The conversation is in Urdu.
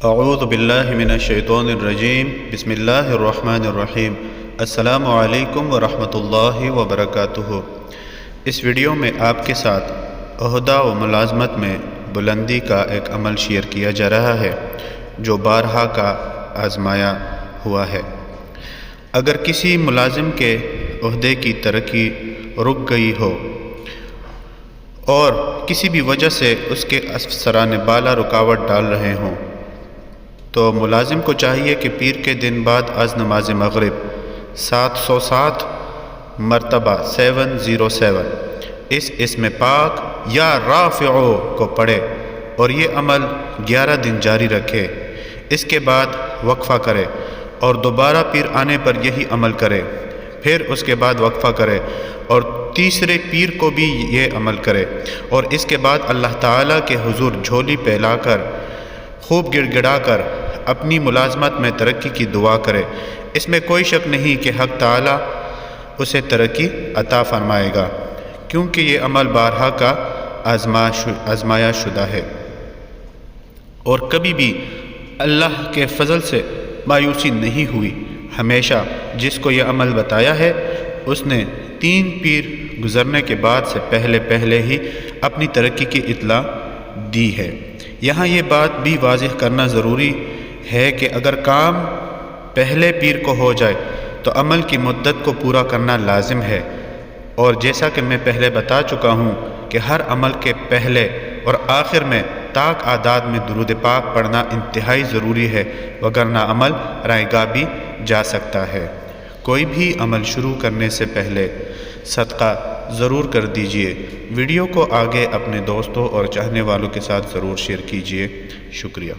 اعوذ باللہ من الشیطان الرجیم بسم اللہ الرحمن الرحیم السلام علیکم ورحمۃ اللہ وبرکاتہ۔ اس ویڈیو میں آپ کے ساتھ عہدہ و ملازمت میں بلندی کا ایک عمل شیئر کیا جا رہا ہے جو بارہا کا آزمایا ہوا ہے۔ اگر کسی ملازم کے عہدے کی ترقی رک گئی ہو اور کسی بھی وجہ سے اس کے افسران بالا رکاوٹ ڈال رہے ہوں تو ملازم کو چاہیے کہ پیر کے دن بعد از نماز مغرب 707 مرتبہ 707 اس اسم پاک یا رافعو کو پڑھے اور یہ عمل 11 دن جاری رکھے۔ اس کے بعد وقفہ کرے اور دوبارہ پیر آنے پر یہی عمل کرے، پھر اس کے بعد وقفہ کرے اور تیسرے پیر کو بھی یہ عمل کرے، اور اس کے بعد اللہ تعالیٰ کے حضور جھولی پھیلا کر خوب گڑ گڑا کر اپنی ملازمت میں ترقی کی دعا کرے۔ اس میں کوئی شک نہیں کہ حق تعالیٰ اسے ترقی عطا فرمائے گا، کیونکہ یہ عمل بارہا کا آزمایا شدہ ہے اور کبھی بھی اللہ کے فضل سے مایوسی نہیں ہوئی۔ ہمیشہ جس کو یہ عمل بتایا ہے اس نے 3 پیر گزرنے کے بعد سے پہلے ہی اپنی ترقی کی اطلاع دی ہے۔ یہاں یہ بات بھی واضح کرنا ضروری ہے کہ اگر کام پہلے پیر کو ہو جائے تو عمل کی مدت کو پورا کرنا لازم ہے، اور جیسا کہ میں پہلے بتا چکا ہوں کہ ہر عمل کے پہلے اور آخر میں طاق اعداد میں درود پاک پڑھنا انتہائی ضروری ہے، وگرنہ عمل رائے گاہ بھی جا سکتا ہے۔ کوئی بھی عمل شروع کرنے سے پہلے صدقہ ضرور کر دیجئے۔ ویڈیو کو آگے اپنے دوستوں اور چاہنے والوں کے ساتھ ضرور شیئر کیجئے۔ شکریہ۔